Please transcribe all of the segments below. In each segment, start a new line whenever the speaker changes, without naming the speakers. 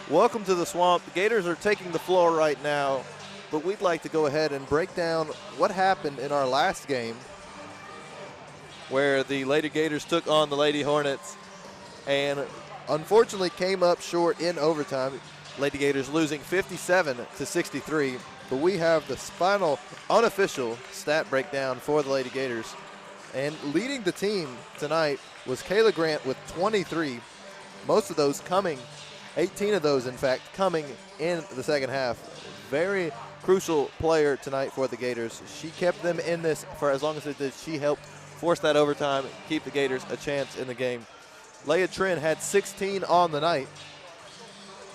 Welcome to the Swamp. The Gators are taking the floor right now, but we'd like to go ahead and break down what happened in our last game where the Lady Gators took on the Lady Hornets and unfortunately came up short in overtime. Lady Gators losing 57 to 63, but we have the final unofficial stat breakdown for the Lady Gators. And leading the team tonight was Kayla Grant with 23, most of those coming, 18 of those in fact, coming in the second half. Very crucial player tonight for the Gators. She kept them in this for as long as it did. She helped force that overtime, keep the Gators a chance in the game. Leah Trin had 16 on the night.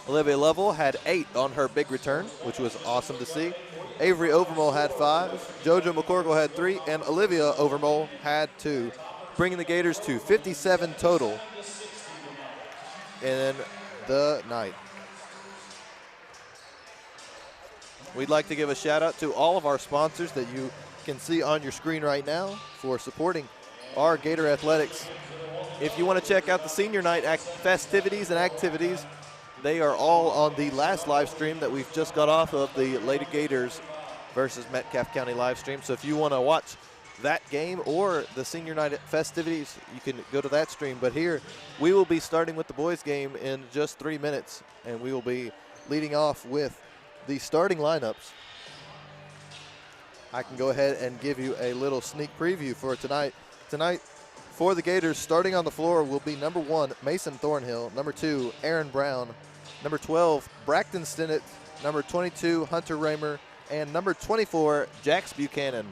Olivia Lovell had 8 on her big return, which was awesome to see. Avery Overmole had 5, JoJo McCorkle had 3, and Olivia Overmole had 2, bringing the Gators to 57 total in the night. We'd like to give a shout out to all of our sponsors that you can see on your screen right now for supporting our Gator Athletics. If you want to check out the senior night festivities and activities, they are all on the last live stream that we've just got off of, the Lady Gators versus Metcalfe County live stream. So if you want to watch that game or the senior night festivities, you can go to that stream. But here we will be starting with the boys game in just 3 minutes, and we will be leading off with the starting lineups. I can go ahead and give you a little sneak preview for tonight. Tonight, for the Gators, starting on the floor will be number 1, Mason Thornhill, number 2, Aaron Brown, number 12, Braxton Stinnett, number 22, Hunter Raymer, and number 24, Jax Buchanan.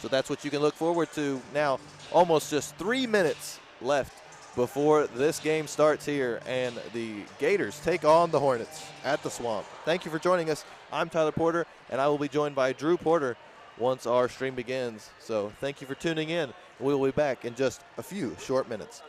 So that's what you can look forward to now. Almost just 3 minutes left before this game starts here, and the Gators take on the Hornets at the Swamp. Thank you for joining us. I'm Tyler Porter, and I will be joined by Drew Porter once our stream begins. So thank you for tuning in. We will be back in just a few short minutes.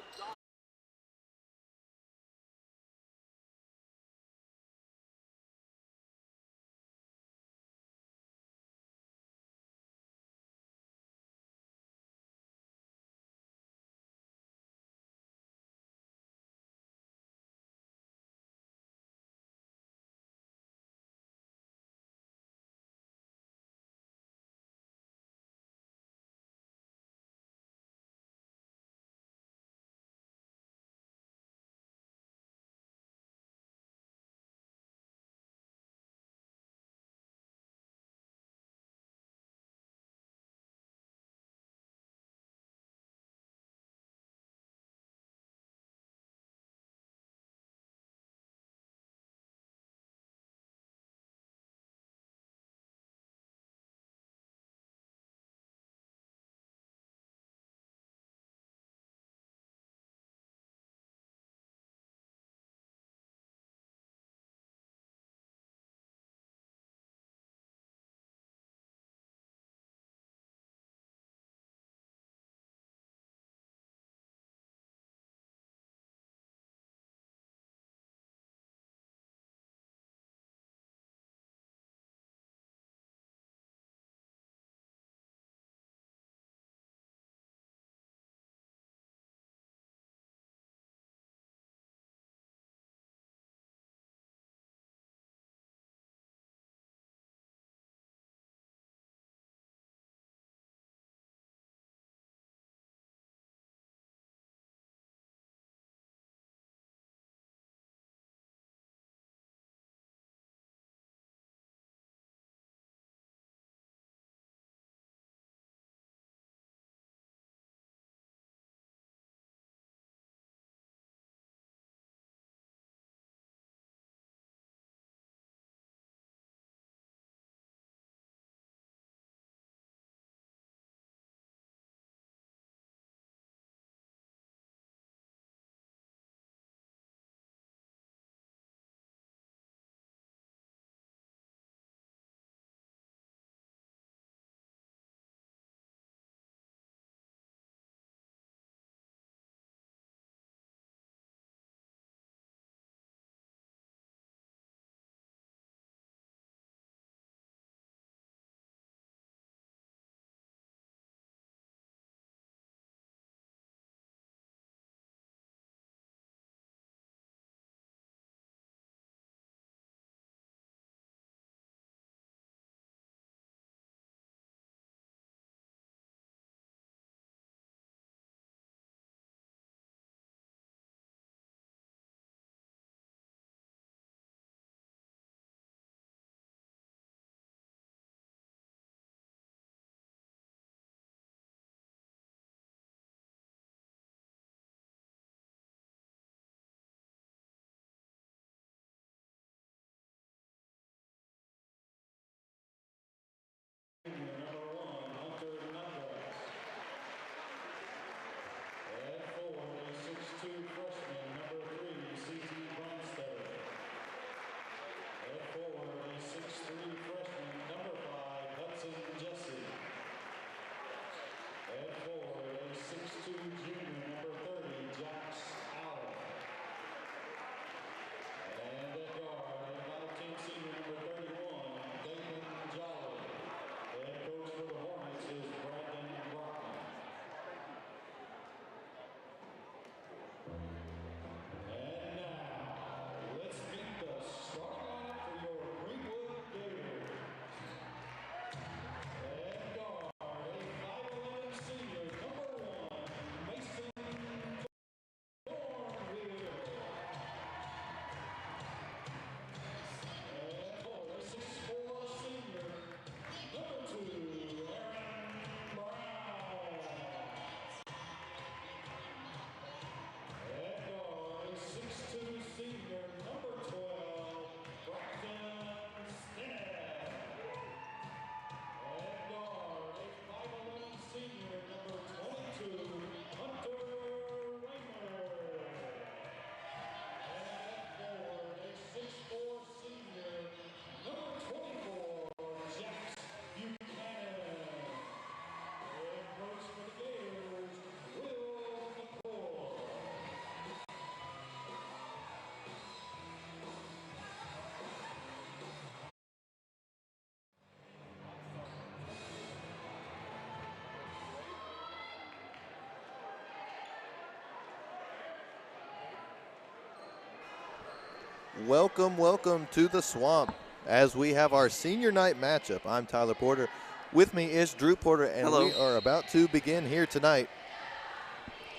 Welcome, welcome to the Swamp as we have our senior night matchup. I'm Tyler Porter. With me is Drew Porter, and
Hello.
We are about to begin here tonight.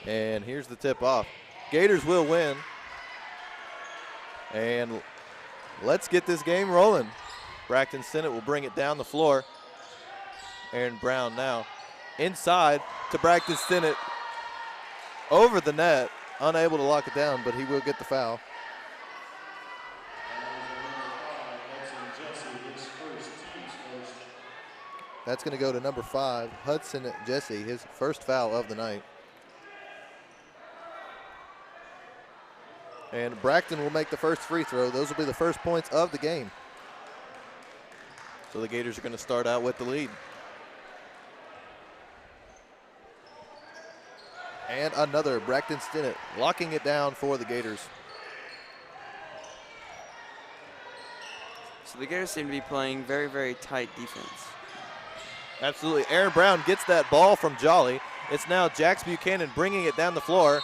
And here's the tip-off. Gators will win. And let's get this game rolling. Braxton Stinnett will bring it down the floor. Aaron Brown now inside to Braxton Stinnett. Over the net, unable to lock it down, but he will get the foul. That's going to go to number 5, Hudson Jesse, his first foul of the night. And Braxton will make the first free throw. Those will be the first points of the game. So the Gators are going to start out with the lead. And another Braxton Stinnett locking it down for the Gators.
So the Gators seem to be playing very, very tight defense.
Absolutely. Aaron Brown gets that ball from Jolly. It's now Jax Buchanan bringing it down the floor.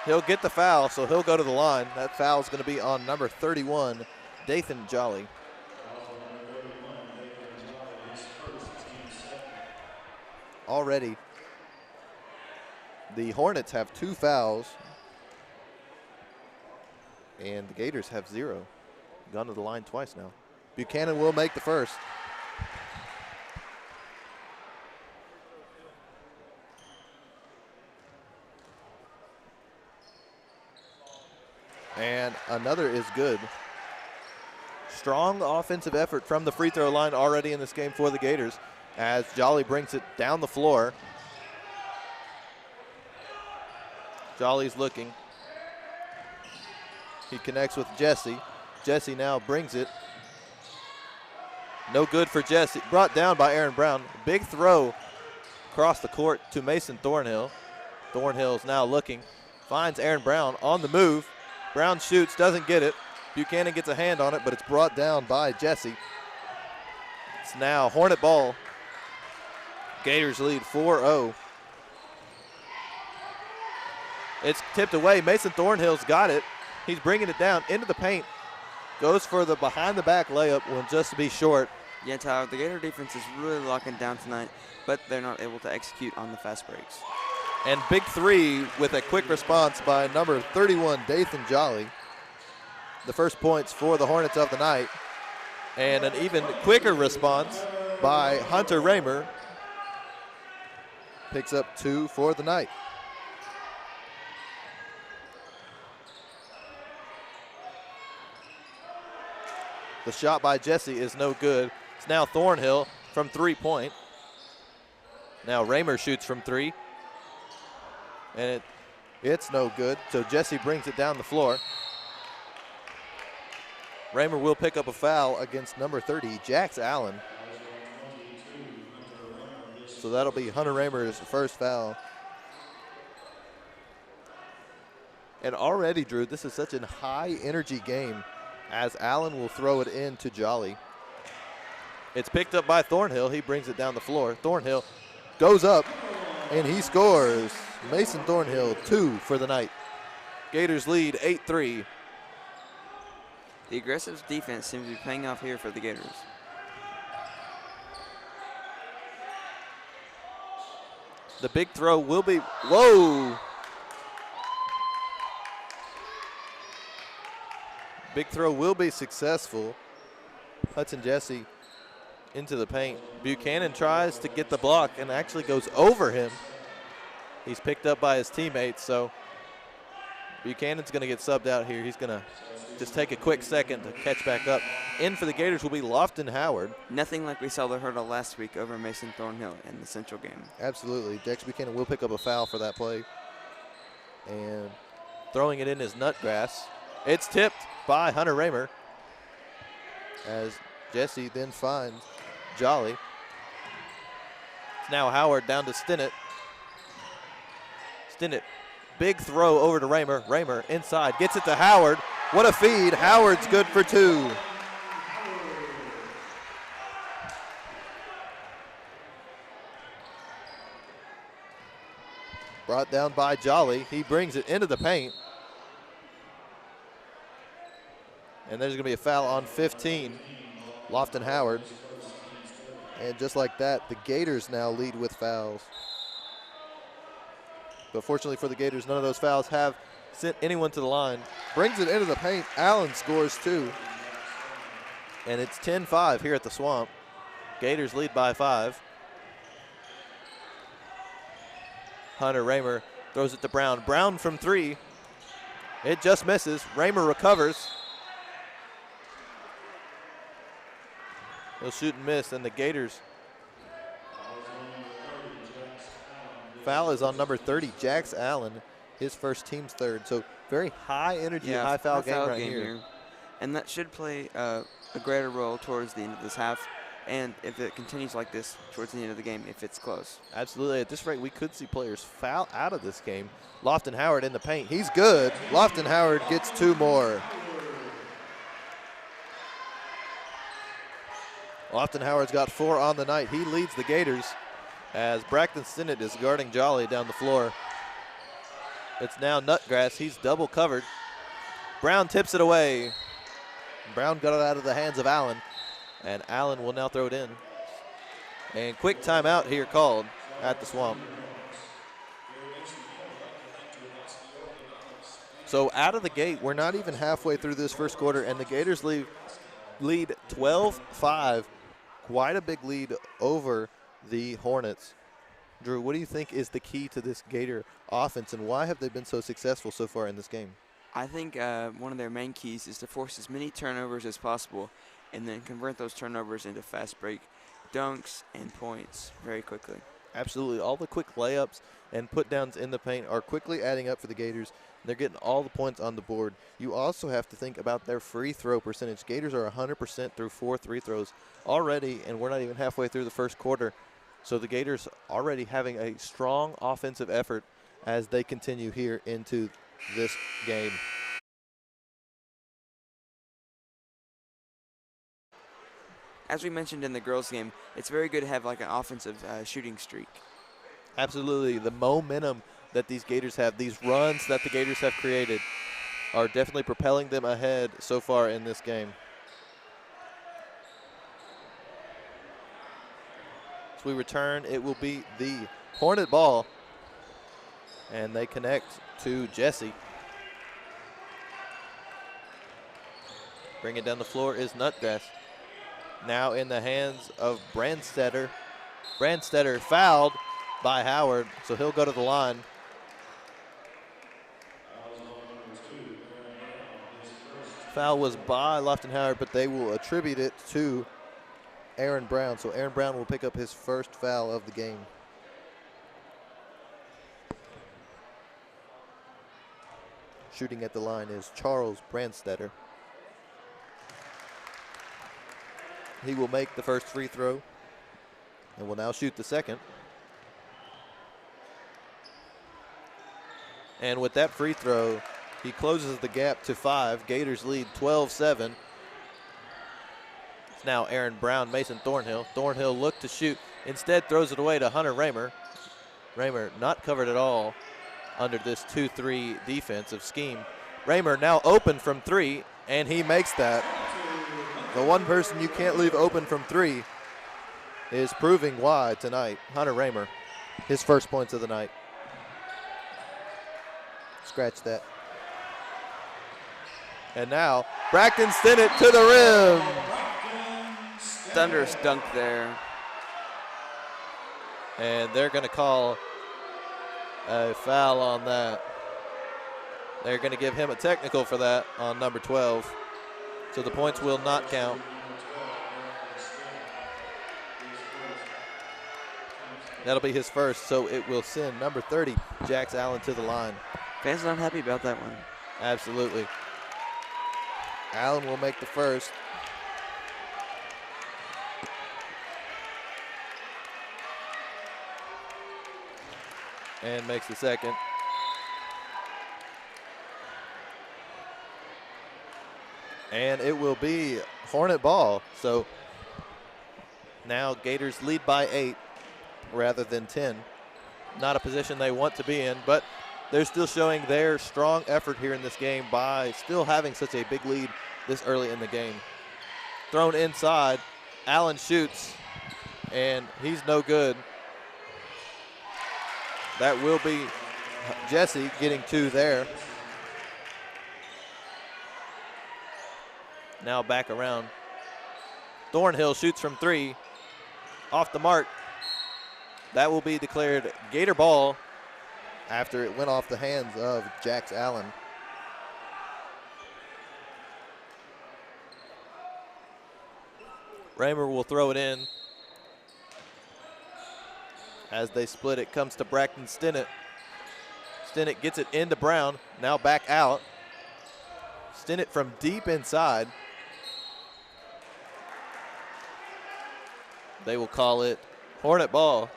He'll get the foul, so he'll go to the line. That foul is going to be on number 31, Dathan Jolly. Already, the Hornets have 2 fouls, and the Gators have 0. Gone to the line twice now. Buchanan will make the first. And another is good. Strong offensive effort from the free throw line already in this game for the Gators as Jolly brings it down the floor. Jolly's looking. He connects with Jesse. Jesse now brings it. No good for Jesse. Brought down by Aaron Brown. Big throw across the court to Mason Thornhill. Thornhill's now looking. Finds Aaron Brown on the move. Brown shoots, doesn't get it. Buchanan gets a hand on it, but it's brought down by Jesse. It's now Hornet ball. Gators lead 4-0. It's tipped away. Mason Thornhill's got it. He's bringing it down into the paint. Goes for the behind-the-back layup, will just be short.
Yeah, Tyler, the Gator defense is really locking down tonight, but they're not able to execute on the fast breaks.
And big three with a quick response by number 31, Dathan Jolly. The first points for the Hornets of the night. And an even quicker response by Hunter Raymer. Picks up 2 for the night. The shot by Jesse is no good. It's now Thornhill from 3-point. Now Raymer shoots from 3. And it's no good, so Jesse brings it down the floor. Raymer will pick up a foul against number 30, Jax Allen. So that'll be Hunter Raymer's first foul. And already, Drew, this is such a high-energy game as Allen will throw it in to Jolly. It's picked up by Thornhill. He brings it down the floor. Thornhill goes up, and he scores. Mason Thornhill, 2 for the night. Gators lead 8-3.
The aggressive defense seems to be paying off here for the Gators.
The big throw will be, whoa! Big throw will be successful. Hudson Jesse into the paint. Buchanan tries to get the block and actually goes over him. He's picked up by his teammates, so Buchanan's going to get subbed out here. He's going to just take a quick second to catch back up. In for the Gators will be Lofton Howard.
Nothing like we saw the hurdle last week over Mason Thornhill in the Central game.
Absolutely. Jax Buchanan will pick up a foul for that play. And throwing it in his nutgrass. It's tipped by Hunter Raymer as Jesse then finds Jolly. It's now Howard down to Stinnett. Stinnett, big throw over to Raymer. Raymer inside, gets it to Howard. What a feed. Howard's good for 2. Brought down by Jolly. He brings it into the paint. And there's going to be a foul on 15, Lofton Howard. And just like that, the Gators now lead with fouls. But fortunately for the Gators, none of those fouls have sent anyone to the line. Brings it into the paint. Allen scores 2. And it's 10-5 here at the Swamp. Gators lead by 5. Hunter Raymer throws it to Brown. Brown from 3. It just misses. Raymer recovers. He'll shoot and miss, and the Gators. Foul is on number 30, Jax Allen, his first team's third. So very high energy, high foul game right here.
And that should play a greater role towards the end of this half. And if it continues like this towards the end of the game, if it's close.
Absolutely. At this rate, we could see players foul out of this game. Lofton Howard in the paint. He's good. Lofton Howard gets 2 more. Lofton Howard's got 4 on the night. He leads the Gators as Braxton Stinnett is guarding Jolly down the floor. It's now Nutgrass. He's double covered. Brown tips it away. Brown got it out of the hands of Allen. And Allen will now throw it in. And quick timeout here called at the Swamp. So out of the gate, we're not even halfway through this first quarter, and the Gators lead 12-5. Quite a big lead over the Hornets. Drew, what do you think is the key to this Gator offense, and why have they been so successful so far in this game?
I think one of their main keys is to force as many turnovers as possible and then convert those turnovers into fast break dunks and points very quickly.
Absolutely. All the quick layups and put downs in the paint are quickly adding up for the Gators. They're getting all the points on the board. You also have to think about their free throw percentage. Gators are 100% through 4 free throws already, and we're not even halfway through the first quarter. So the Gators already having a strong offensive effort as they continue here into this game.
As we mentioned in the girls' game, it's very good to have like an offensive shooting streak.
Absolutely. The momentum that these Gators have, these runs that the Gators have created, are definitely propelling them ahead so far in this game. As we return, it will be the Hornet ball, and they connect to Jesse. Bring it down the floor is Nutgrass. Now in the hands of Brandstetter. Brandstetter fouled by Howard, so he'll go to the line. Foul was by Lofton Howard, but they will attribute it to Aaron Brown. So Aaron Brown will pick up his first foul of the game. Shooting at the line is Charles Brandstetter. He will make the first free throw and will now shoot the second. And with that free throw, he closes the gap to 5. Gators lead 12-7. It's now Aaron Brown, Mason Thornhill. Thornhill looked to shoot, instead throws it away to Hunter Raymer. Raymer not covered at all under this 2-3 defensive scheme. Raymer now open from 3, and he makes that. The one person you can't leave open from 3 is proving why tonight. Hunter Raymer, his first points of the night. Scratch that. And now, Braxton Stinnett to the rim.
Thunderous dunk there.
And they're going to call a foul on that. They're going to give him a technical for that on number 12. So the points will not count. That'll be his first, so it will send number 30, Jax Allen, to the line.
Fans are not happy about that one.
Absolutely. Allen will make the first. And makes the second. And it will be Hornet ball. So now Gators lead by 8 rather than 10. Not a position they want to be in, but they're still showing their strong effort here in this game by still having such a big lead this early in the game. Thrown inside. Allen shoots, and he's no good. That will be Jesse getting 2 there. Now back around. Thornhill shoots from 3. Off the mark. That will be declared Gator ball after it went off the hands of Jax Allen. Raymer will throw it in. As they split, it comes to Braxton Stinnett. Stinnett gets it into Brown, now back out. Stinnett from deep inside. They will call it Hornet ball.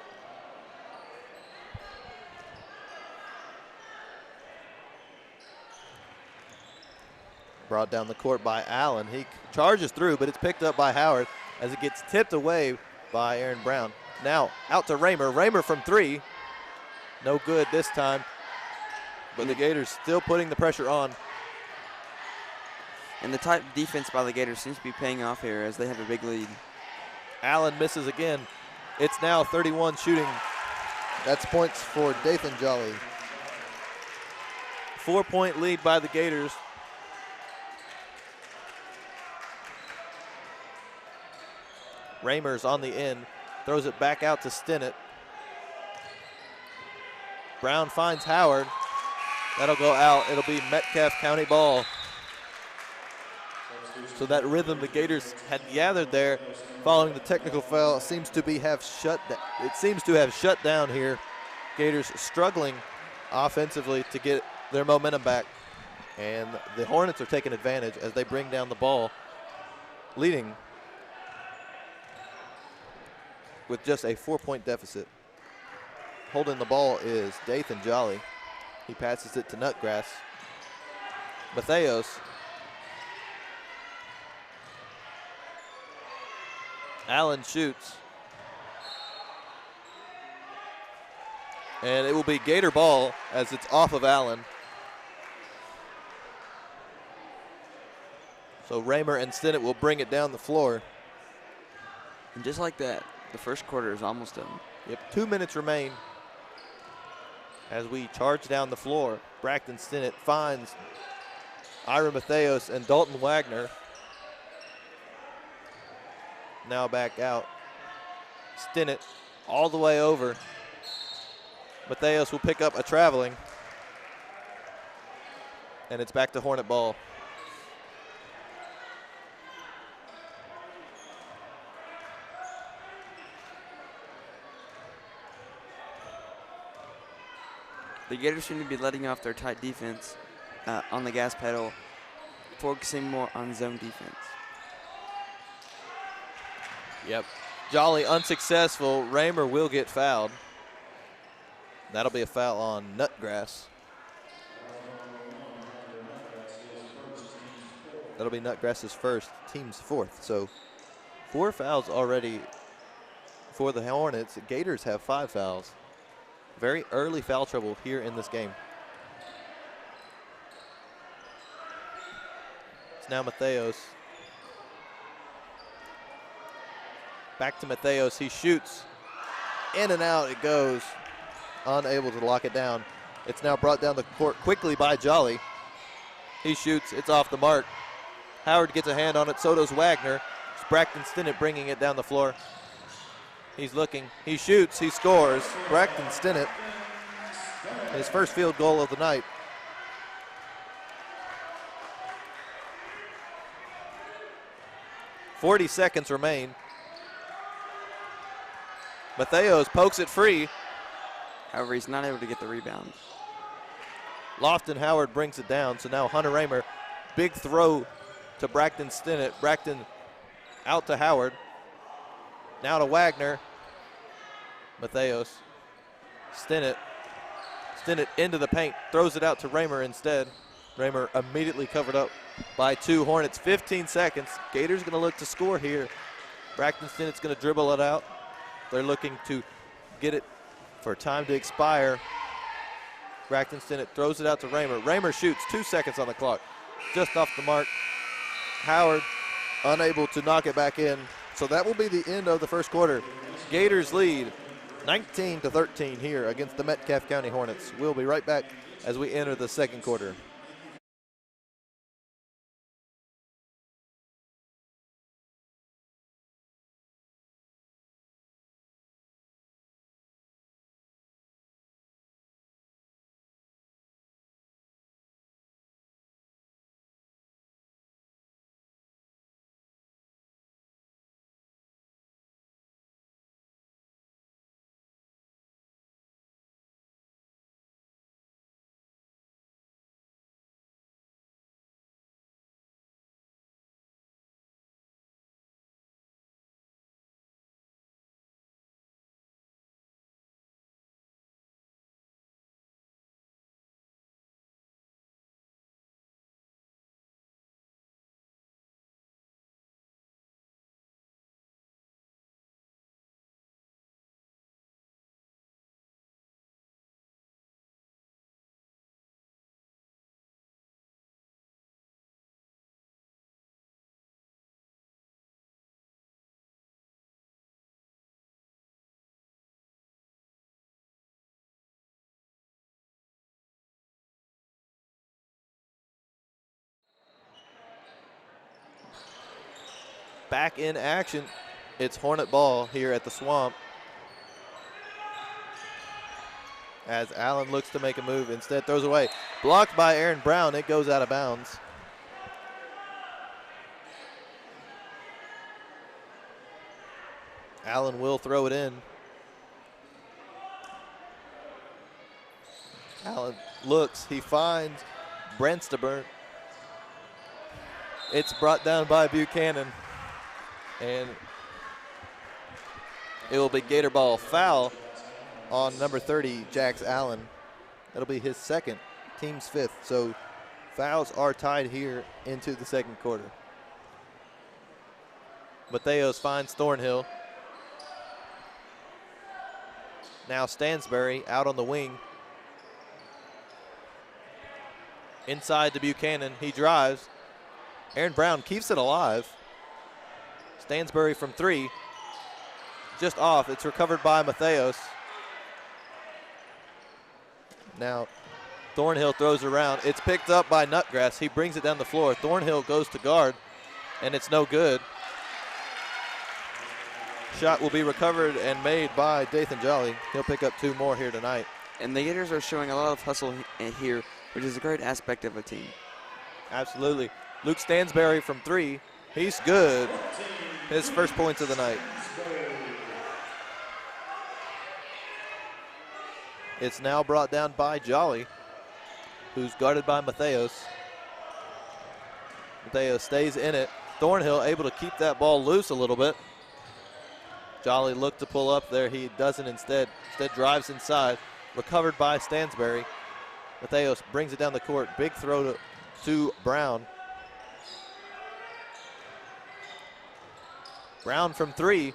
Brought down the court by Allen. He charges through, but it's picked up by Howard as it gets tipped away by Aaron Brown. Now out to Raymer. Raymer from 3. No good this time. But the Gators still putting the pressure on.
And the tight defense by the Gators seems to be paying off here as they have a big lead.
Allen misses again. It's now 31 shooting. That's points for Dathan Jolly. 4-point lead by the Gators. Raymer's on the end. Throws it back out to Stinnett. Brown finds Howard. That'll go out. It'll be Metcalfe County ball. So that rhythm the Gators had gathered there following the technical foul seems to have shut down here. Gators struggling offensively to get their momentum back. And the Hornets are taking advantage as they bring down the ball, leading with just a 4-point deficit. Holding the ball is Dathan Jolly. He passes it to Nutgrass. Matheos. Allen shoots. And it will be Gator ball as it's off of Allen. So Raymer and Stinnett will bring it down the floor.
And just like that, the first quarter is almost done.
Yep, 2 minutes remain as we charge down the floor. Braxton Stinnett finds Ira Matheos and Dalton Wagner. Now back out. Stinnett all the way over. Matheos will pick up a traveling. And it's back to Hornet ball.
The Gators seem to be letting off their tight defense on the gas pedal, focusing more on zone defense.
Yep. Jolly unsuccessful. Raymer will get fouled. That'll be a foul on Nutgrass. That'll be Nutgrass's first, team's 4th. So 4 fouls already for the Hornets. The Gators have 5 fouls. Very early foul trouble here in this game. It's now Matheos. Back to Matheos. He shoots. In and out it goes. Unable to lock it down. It's now brought down the court quickly by Jolly. He shoots. It's off the mark. Howard gets a hand on it. So does Wagner. It's Braxton Stinnett bringing it down the floor. He's looking. He shoots. He scores. Braxton Stinnett. His first field goal of the night. .40 seconds remain. Matheos pokes it free.
However, he's not able to get the rebound.
Lofton Howard brings it down. So now Hunter Raymer. Big throw to Braxton Stinnett. Braxton out to Howard. Now to Wagner. Matheos. Stinnett. Stinnett into the paint. Throws it out to Raymer instead. Raymer immediately covered up by 2 Hornets. 15 seconds. Gators going to look to score here. Braxton Stinnett's going to dribble it out. They're looking to get it for time to expire. Braxton Stinnett throws it out to Raymer. Raymer shoots. 2 seconds on the clock. Just off the mark. Howard unable to knock it back in. So that will be the end of the first quarter. Gators lead 19-13 here against the Metcalfe County Hornets. We'll be right back as we enter the second quarter. Back in action. It's Hornet ball here at the Swamp. As Allen looks to make a move, instead throws away. Blocked by Aaron Brown, it goes out of bounds. Allen will throw it in. Allen looks, he finds Brentstaburn. It's brought down by Buchanan. And it will be Gator ball foul on number 30, Jax Allen. That'll be his second, team's fifth. So fouls are tied here into the second quarter. Mateos finds Thornhill. Now Stansbury out on the wing. Inside to Buchanan, he drives. Aaron Brown keeps it alive. Stansbury from three, just off. It's recovered by Mateos. Now Thornhill throws around. It's picked up by Nutgrass. He brings it down the floor. Thornhill goes to guard, and it's no good. Shot will be recovered and made by Dathan Jolly. He'll pick up two more here tonight.
And the Gators are showing a lot of hustle here, which is a great aspect of a team.
Absolutely. Luke Stansbury from three. He's good. His first points of the night. It's now brought down by Jolly, who's guarded by Mateos. Mateos stays in it. Thornhill able to keep that ball loose a little bit. Jolly looked to pull up there. He doesn't instead. Instead drives inside. Recovered by Stansbury. Mateos brings it down the court. Big throw to Brown. Brown from three,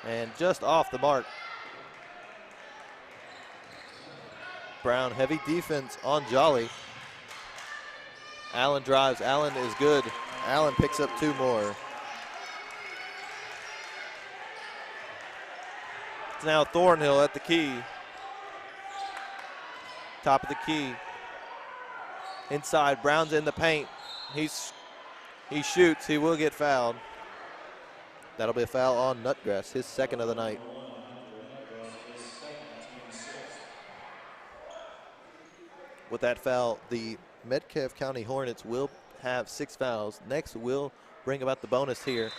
and just off the mark. Brown, heavy defense on Jolly. Allen drives, Allen is good. Allen picks up two more. It's now Thornhill at the key. Top of the key. Inside, Brown's in the paint. He shoots, he will get fouled. That'll be a foul on Nutgrass, his second of the night. With that foul, the Metcalfe County Hornets will have 6 fouls. Next, we'll bring about the bonus here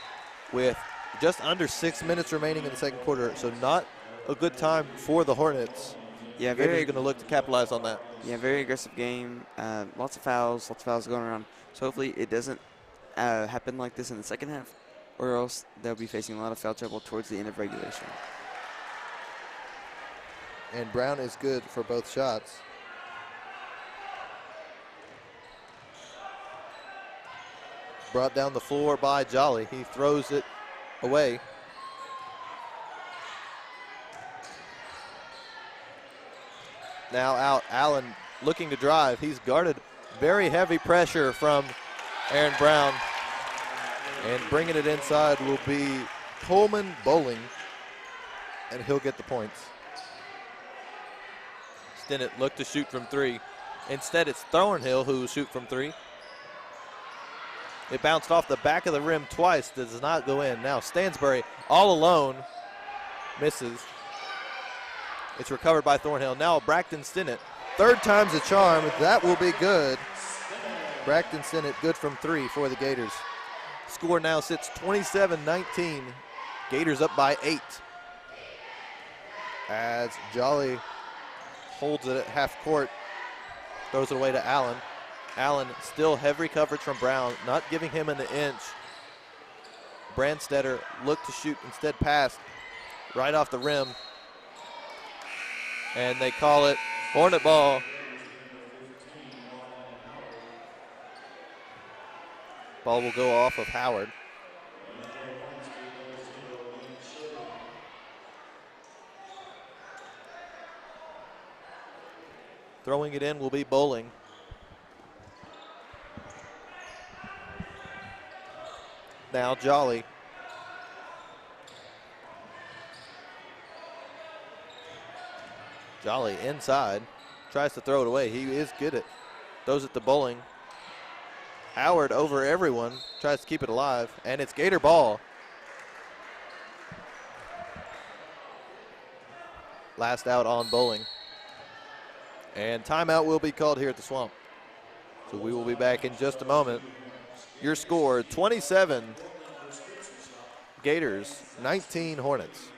with just under 6 minutes remaining in the second quarter, so not a good time for the Hornets.
Yeah,
very going to look to capitalize on that.
Yeah, very aggressive game. Lots of fouls going around. So hopefully it doesn't happen like this in the second half, or else they'll be facing a lot of foul trouble towards the end of regulation.
And Brown is good for both shots. Brought down the floor by Jolly. He throws it away. Now out, Allen looking to drive. He's guarded very heavy pressure from Aaron Brown. And bringing it inside will be Coleman Bowling, and he'll get the points. Stinnett looked to shoot from three. Instead, it's Thornhill who will shoot from three. It bounced off the back of the rim twice, does not go in. Now Stansbury all alone, misses. It's recovered by Thornhill. Now Braxton Stinnett, third time's a charm. That will be good. Braxton Stinnett good from three for the Gators. Score now sits 27-19. Gators up by 8. As Jolly holds it at half court, throws it away to Allen. Allen still heavy coverage from Brown, not giving him an inch. Brandstetter looked to shoot, instead passed right off the rim. And they call it Hornet ball. Ball will go off of Howard. Throwing it in will be Bowling. Now Jolly. Jolly inside, tries to throw it away. He is good at, throws it to Bowling. Howard over everyone, tries to keep it alive, and it's Gator ball. Last out on Bowling. And timeout will be called here at the Swamp. So we will be back in just a moment. Your score, 27 Gators, 19 Hornets.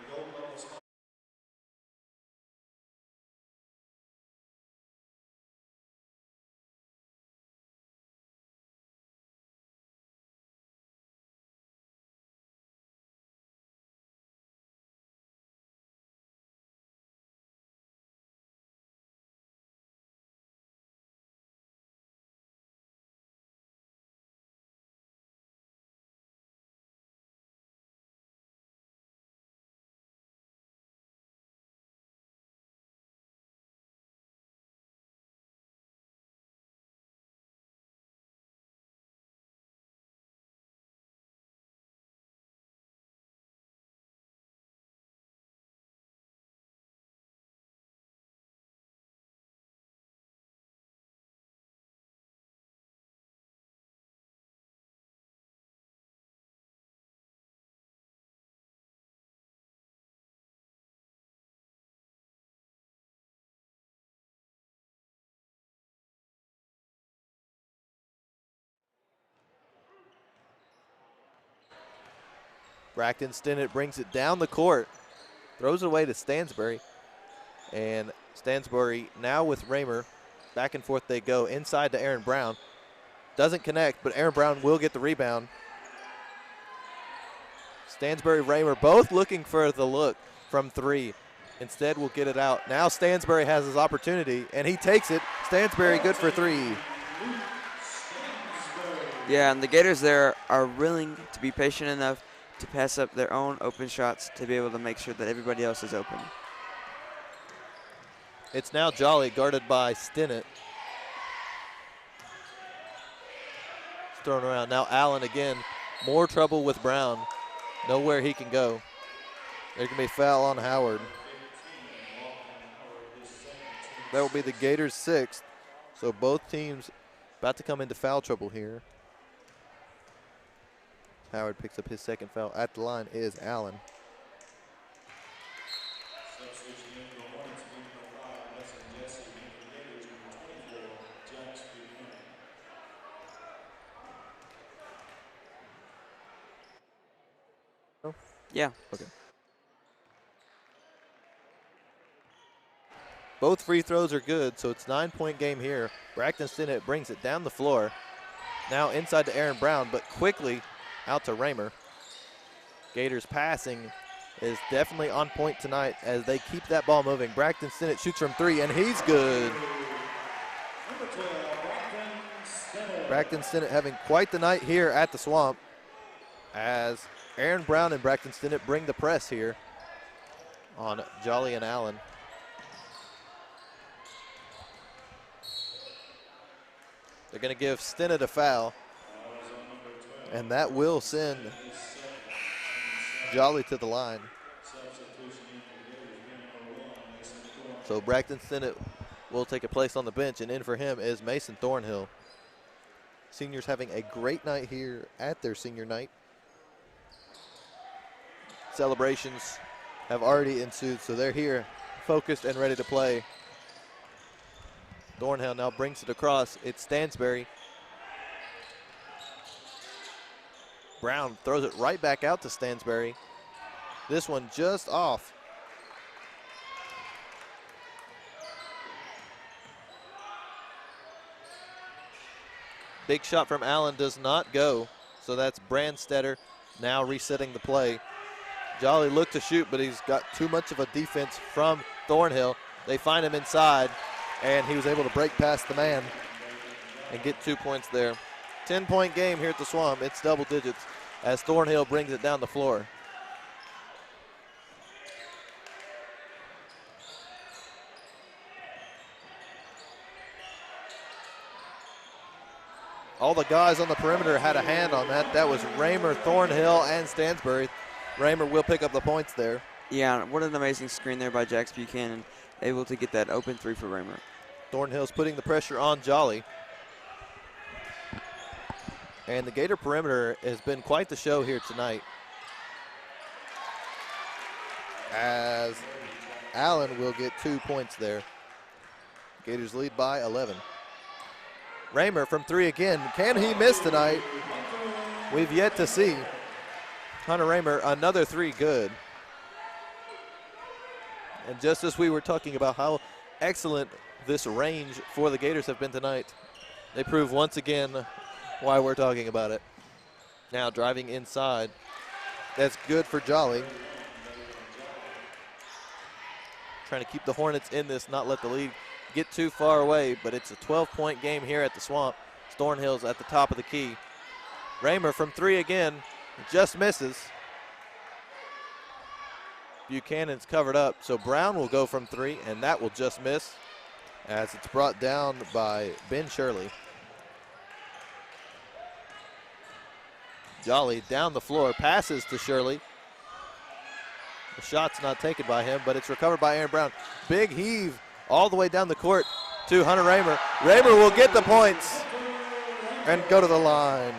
Braxton Stinnett brings it down the court, throws it away to Stansbury, and Stansbury now with Raymer. Back and forth they go, inside to Aaron Brown. Doesn't connect, but Aaron Brown will get the rebound. Stansbury, Raymer both looking for the look from three. Instead, we'll get it out. Now Stansbury has his opportunity, and he takes it. Stansbury good for three.
Yeah, and the Gators there are willing to be patient enough to pass up their own open shots to be able to make sure that everybody else is open.
It's now Jolly guarded by Stinnett. It's thrown around. Now Allen again. More trouble with Brown. Nowhere he can go. There's going to be a foul on Howard. That will be the Gators' 6th. So both teams about to come into foul trouble here. Howard picks up his second foul. At the line is Allen.
Yeah.
Okay. Both free throws are good, so it's 9-point game here. Braxton Stinnett brings it down the floor. Now inside to Aaron Brown, but quickly out to Raymer. Gators passing is definitely on point tonight as they keep that ball moving. Braxton Stinnett shoots from three, and he's good. Braxton Stinnett having quite the night here at the Swamp as Aaron Brown and Braxton Stinnett bring the press here on Jolly and Allen. They're going to give Stinnett a foul. And that will send Jolly to the line. So Braxton Sinnott will take a place on the bench, and in for him is Mason Thornhill. Seniors having a great night here at their senior night. Celebrations have already ensued, so they're here focused and ready to play. Thornhill now brings it across. It's Stansberry. Brown throws it right back out to Stansberry. This one just off. Big shot from Allen does not go. So that's Brandstetter now resetting the play. Jolly looked to shoot, but he's got too much of a defense from Thornhill. They find him inside, and he was able to break past the man and get 2 points there. 10-point game here at the Swamp. It's double digits as Thornhill brings it down the floor. All the guys on the perimeter had a hand on that. That was Raymer, Thornhill, and Stansberry. Raymer will pick up the points there.
Yeah, what an amazing screen there by Jax Buchanan, able to get that open three for Raymer.
Thornhill's putting the pressure on Jolly. And the Gator perimeter has been quite the show here tonight, as Allen will get 2 points there. Gators lead by 11. Raymer from three again. Can he miss tonight? We've yet to see. Hunter Raymer, another three, good. And just as we were talking about how excellent this range for the Gators have been tonight, they prove once again why we're talking about it. Now driving inside. That's good for Jolly. Trying to keep the Hornets in this, not let the lead get too far away, but it's a 12-point game here at the Swamp. Thornhill's at the top of the key. Raymer from three again, just misses. Buchanan's covered up, so Brown will go from three, and that will just miss as it's brought down by Ben Shirley. Jolly down the floor, passes to Shirley. The shot's not taken by him, but it's recovered by Aaron Brown. Big heave all the way down the court to Hunter Raymer. Raymer will get the points and go to the line.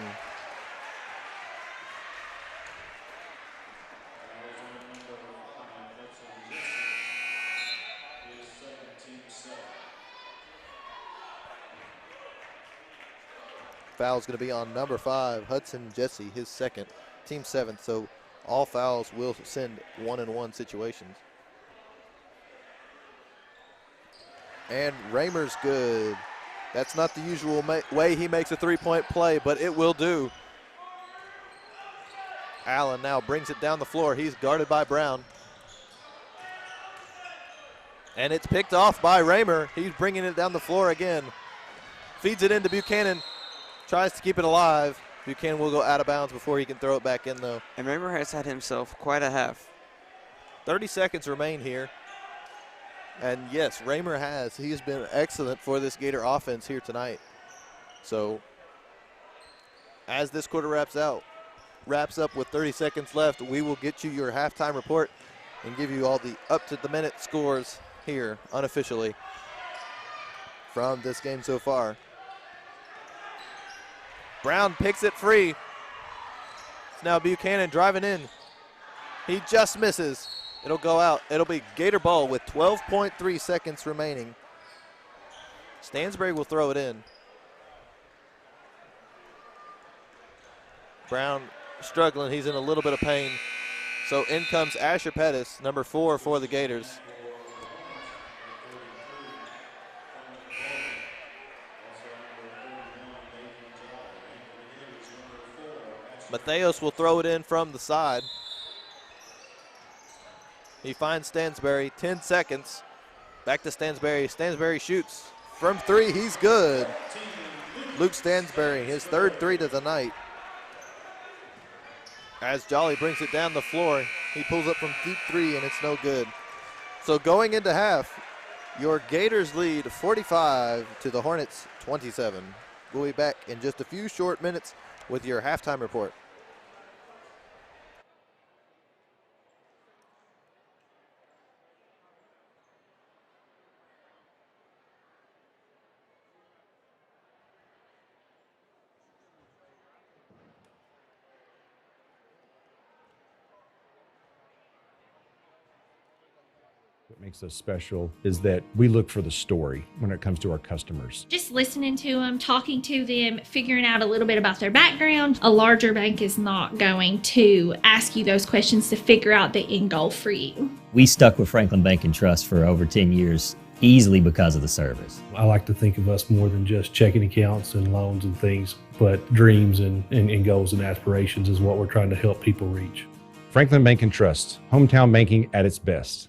Foul's going to be on number 5, Hudson Jesse, his second, team 7th. So all fouls will send 1-and-1 situations. And Raymer's good. That's not the usual way he makes a three-point play, but it will do. Allen now brings it down the floor. He's guarded by Brown. And it's picked off by Raymer. He's bringing it down the floor again. Feeds it into Buchanan. Tries to keep it alive. Buchanan will go out of bounds before he can throw it back in, though.
And Raymer has had himself quite a half.
30 seconds remain here. And yes, Raymer has. He has been excellent for this Gator offense here tonight. So as this quarter wraps up with 30 seconds left, we will get you your halftime report and give you all the up-to-the-minute scores here unofficially from this game so far. Brown picks it free. It's now Buchanan driving in. He just misses. It'll go out. It'll be Gator ball with 12.3 seconds remaining. Stansberry will throw it in. Brown struggling. He's in a little bit of pain. So in comes Asher Pettis, number 4 for the Gators. Matheos will throw it in from the side. He finds Stansberry, 10 seconds. Back to Stansberry. Stansberry shoots from three. He's good. Luke Stansberry, his third three to the night. As Jolly brings it down the floor, he pulls up from deep three, and it's no good. So going into half, your Gators lead 45 to the Hornets 27. We'll be back in just a few short minutes with your halftime report.
What makes us special is that we look for the story when it comes to our customers.
Just listening to them, talking to them, figuring out a little bit about their background. A larger bank is not going to ask you those questions to figure out the end goal for you.
We stuck with Franklin Bank and Trust for over 10 years, easily because of the service.
I like to think of us more than just checking accounts and loans and things, but dreams and goals and aspirations is what we're trying to help people reach.
Franklin Bank and Trust, hometown banking at its best.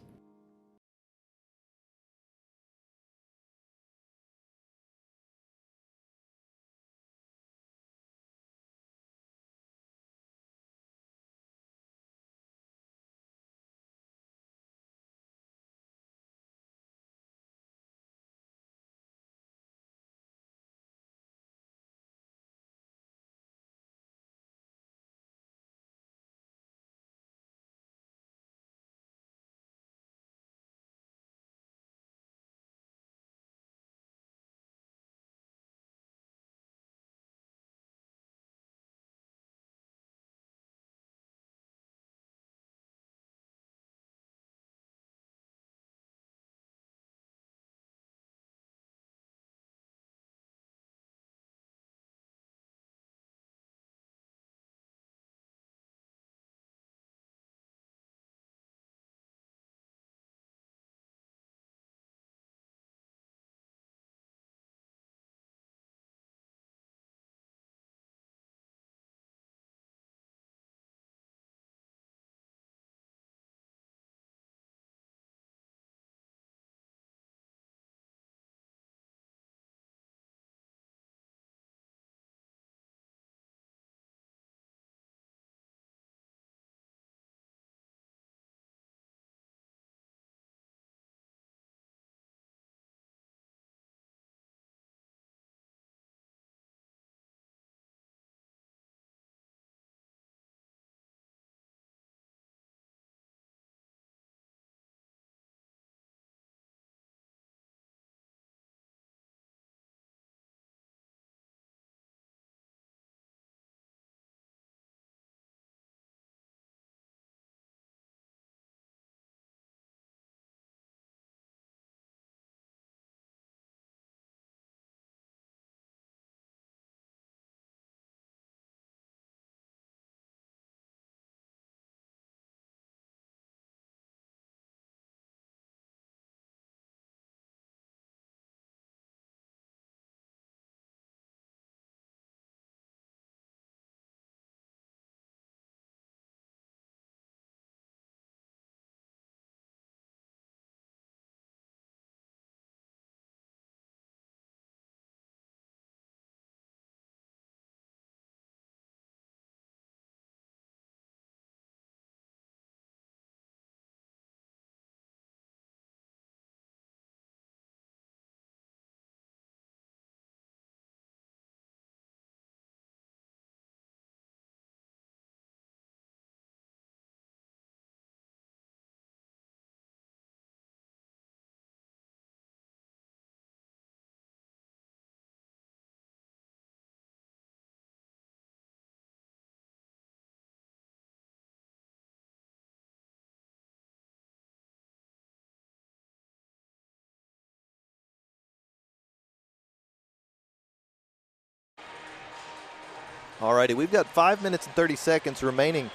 Alrighty, we've got 5 minutes and 30 seconds remaining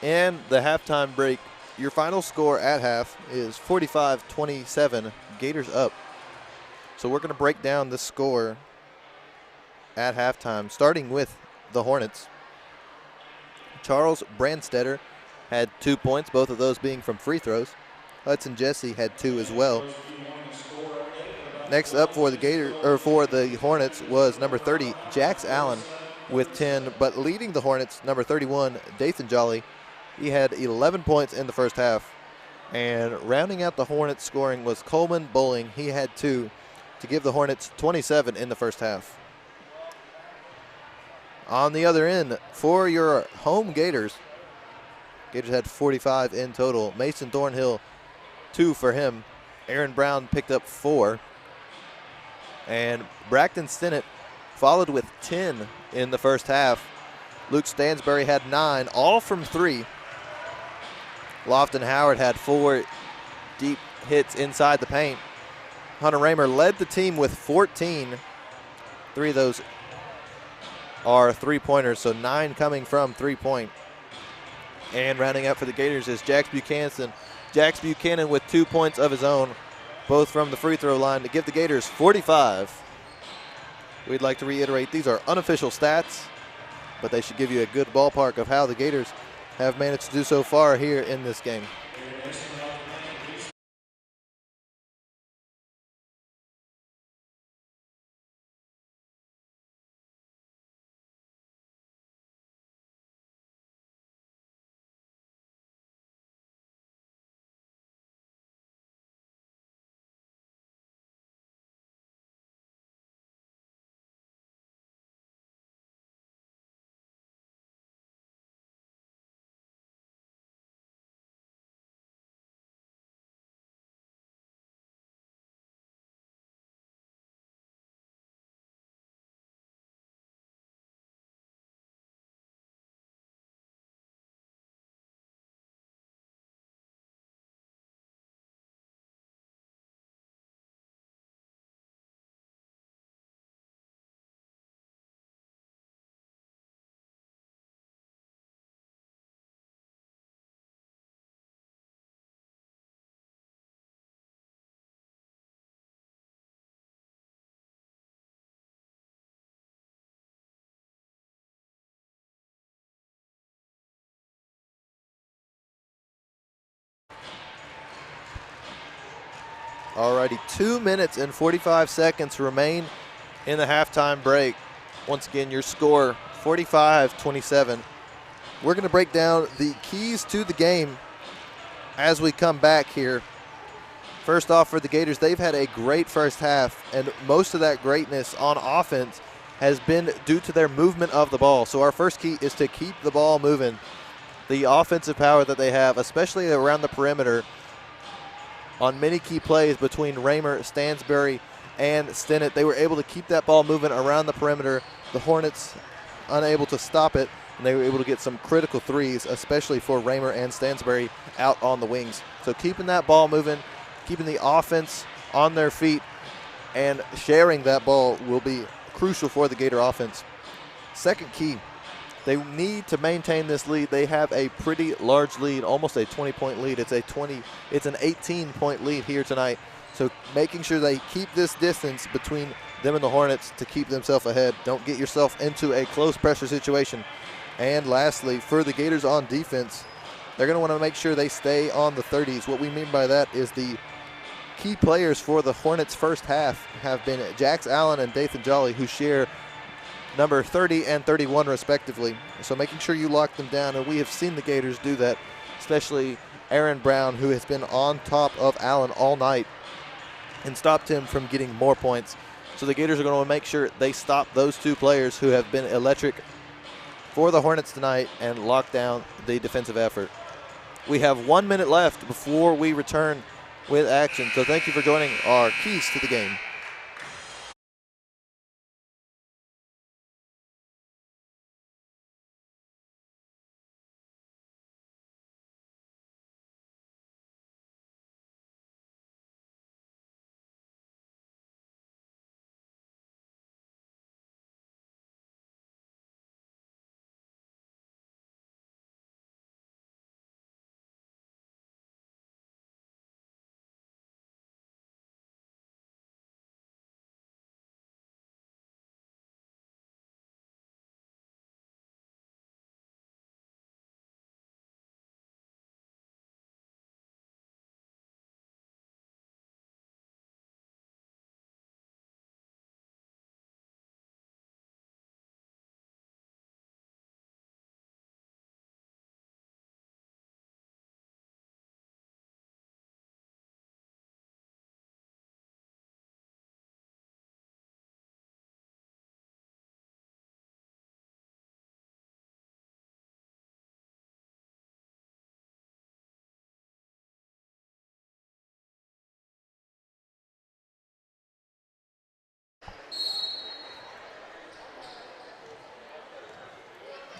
in the halftime break. Your final score at half is 45-27, Gators up. So we're going to break down the score at halftime, starting with the Hornets. Charles Brandstetter had 2 points, both of those being from free throws. Hudson Jesse had 2 as well. Next up for the Hornets was number 30, Jax Allen, with 10, but leading the Hornets, number 31, Dathan Jolly. He had 11 points in the first half. And rounding out the Hornets scoring was Coleman Bowling. He had 2 to give the Hornets 27 in the first half. On the other end, for your home Gators, Gators had 45 in total. Mason Thornhill, 2 for him. Aaron Brown picked up 4. And Braxton Stinnett followed with 10 in the first half. Luke Stansbury had 9, all from 3. Lofton Howard had 4 deep hits inside the paint. Hunter Raymer led the team with 14. 3 of those are three-pointers, so 9 coming from three-point. And rounding out for the Gators is Jax Buchanan. Jax Buchanan with 2 points of his own, both from the free throw line to give the Gators 45. We'd like to reiterate these are unofficial stats, but they should give you a good ballpark of how the Gators have managed to do so far here in this game. Alrighty, 2 minutes and 45 seconds remain in the halftime break. Once again, your score 45-27. We're going to break down the keys to the game as we come back here. First off, for the Gators, they've had a great first half, and most of that greatness on offense has been due to their movement of the ball. So our first key is to keep the ball moving. The offensive power that they have, especially around the perimeter, on many key plays between Raymer, Stansbury, and Stinnett, they were able to keep that ball moving around the perimeter. The Hornets unable to stop it, and they were able to get some critical threes, especially for Raymer and Stansbury out on the wings. So keeping that ball moving, keeping the offense on their feet, and sharing that ball will be crucial for the Gator offense. Second key, they need to maintain this lead. They have a pretty large lead, almost a 20-point lead. It's an 18-point lead here tonight. So making sure they keep this distance between them and the Hornets to keep themselves ahead. Don't get yourself into a close pressure situation. And lastly, for the Gators on defense, they're going to want to make sure they stay on the 30s. What we mean by that is the key players for the Hornets' first half have been Jax Allen and Dathan Jolly, who share number 30 and 31 respectively. So making sure you lock them down, and we have seen the Gators do that, especially Aaron Brown, who has been on top of Allen all night and stopped him from getting more points. So the Gators are going to make sure they stop those two players who have been electric for the Hornets tonight and lock down the defensive effort. We have 1 minute left before we return with action. So thank you for joining our Keys to the Game.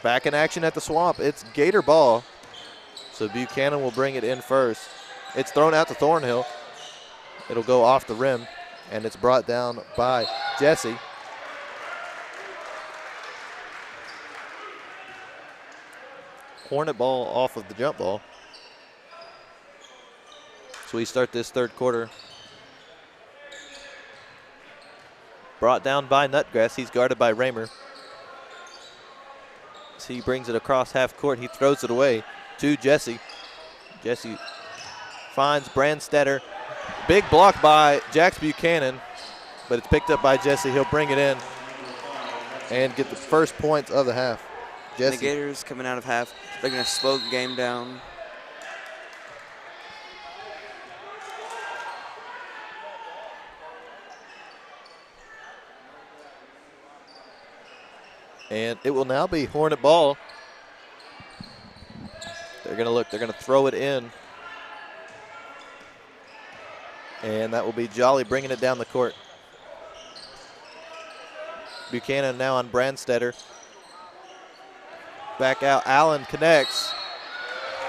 Back in action at the Swamp. It's Gator ball. So Buchanan will bring it in first. It's thrown out to Thornhill. It'll go off the rim, and it's brought down by Jesse. Hornet ball off of the jump ball. So we start this third quarter. Brought down by Nutgrass. He's guarded by Raymer. So he brings it across half court. He throws it away to Jesse. Jesse finds Brandstetter. Big block by Jax Buchanan, but it's picked up by Jesse. He'll bring it in and get the first points of the half. Jesse.
The Gators coming out of half. They're going to slow the game down.
And it will now be Hornet ball. They're going to look. They're going to throw it in. And that will be Jolly bringing it down the court. Buchanan now on Brandstetter. Back out. Allen connects.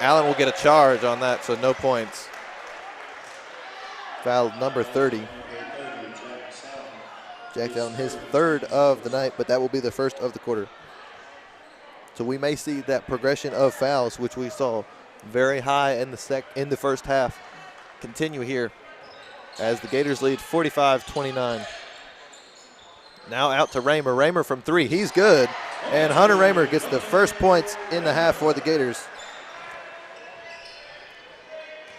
Allen will get a charge on that, so no points. Foul number 30. Jack Allen, his third of the night, but that will be the first of the quarter. So we may see that progression of fouls, which we saw very high in the first half, continue here as the Gators lead 45-29. Now out to Raymer. Raymer from three. He's good. And Hunter Raymer gets the first points in the half for the Gators.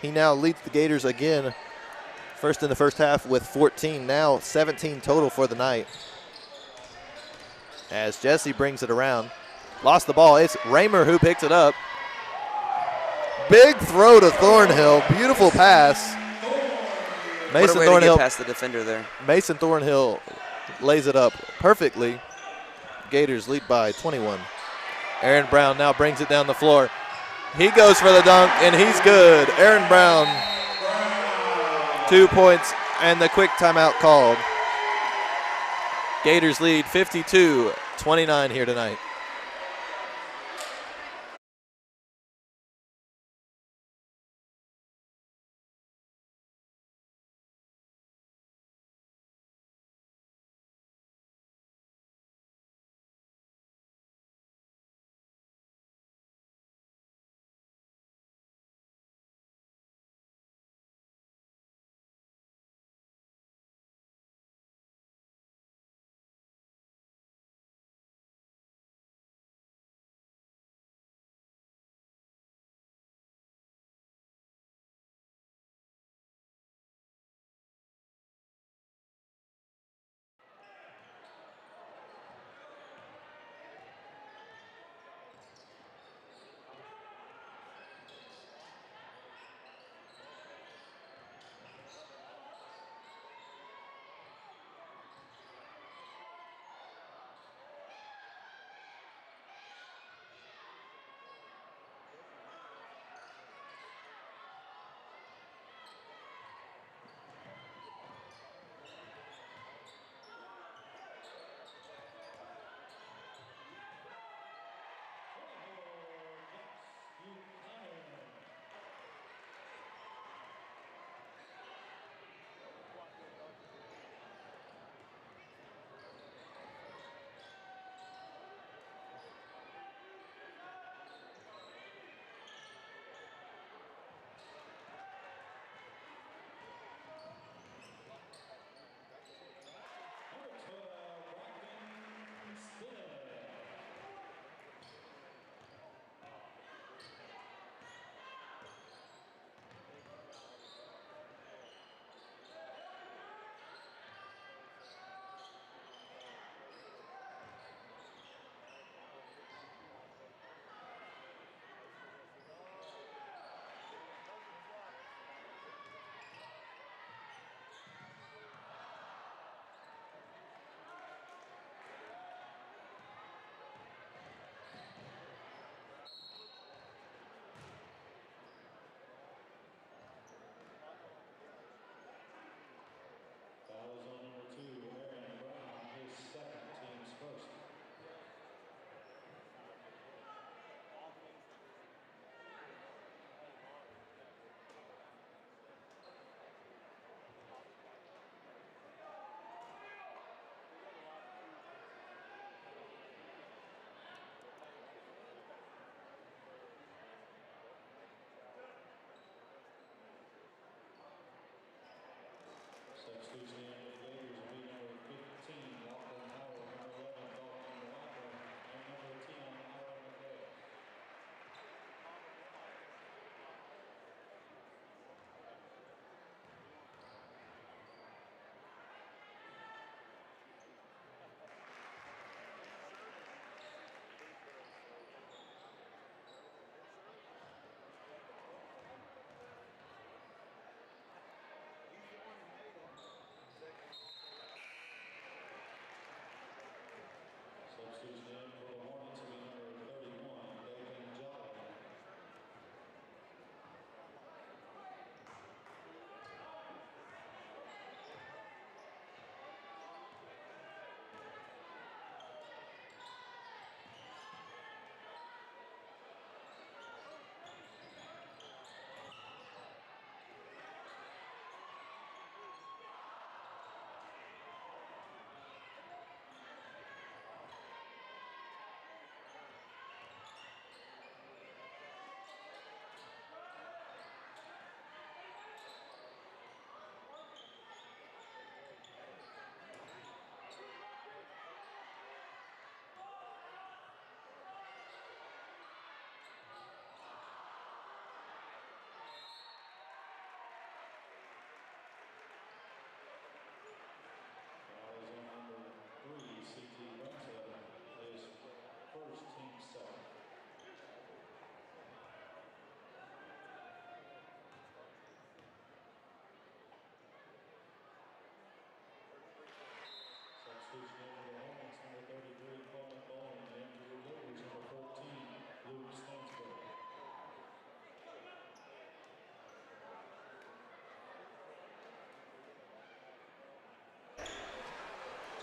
He now leads the Gators again. First in the first half with 14, now 17 total for the night. As Jesse brings it around. Lost the ball. It's Raymer who picks it up. Big throw to Thornhill. Beautiful pass.
Mason Thornhill to get past the defender there.
Mason Thornhill lays it up perfectly. Gators lead by 21. Aaron Brown now brings it down the floor. He goes for the dunk, and he's good. Aaron Brown, 2 points, and the quick timeout called. Gators lead 52-29 here tonight.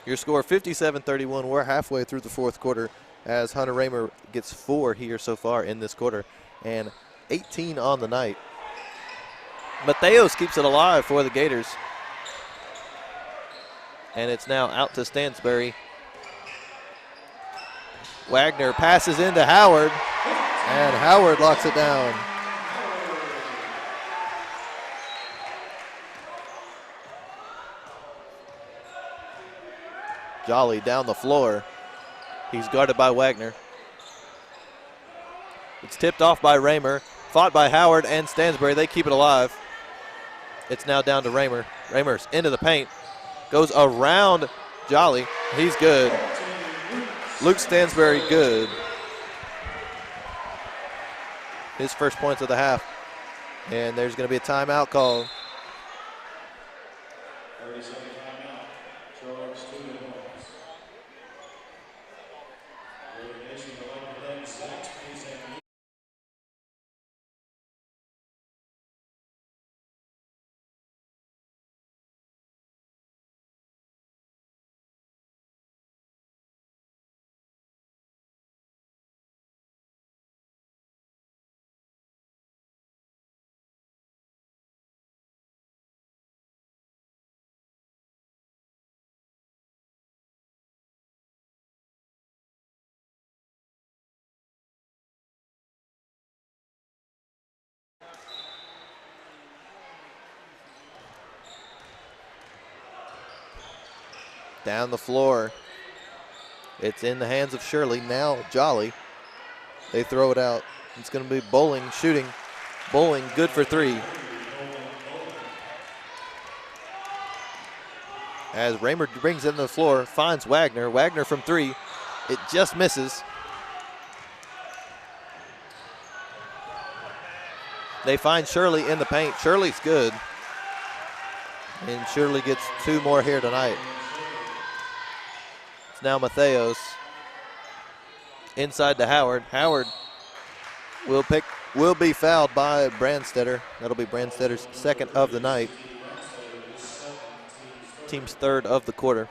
Your score 57-31. We're halfway through the fourth quarter as Hunter Raymer gets 4 here so far in this quarter and 18 on the night. Mateos keeps it alive for the Gators. And it's now out to Stansbury. Wagner passes into Howard, and Howard locks it down. Jolly down the floor. He's guarded by Wagner. It's tipped off by Raymer, fought by Howard and Stansbury. They keep it alive. It's now down to Raymer. Raymer's into the paint. Goes around Jolly. He's good. Luke Stansbury good. His first points of the half. And there's going to be a timeout called. Down the floor. It's in the hands of Shirley. Now Jolly. They throw it out. It's going to be Bowling shooting. Bowling good for 3. As Raymer brings it to the floor, finds Wagner. Wagner from 3. It just misses. They find Shirley in the paint. Shirley's good. And Shirley gets 2 more here tonight. It's now Mateos. Inside to Howard. Howard will be fouled by Brandstetter. That'll be Brandstetter's 2nd of the night. Team's 3rd of the quarter.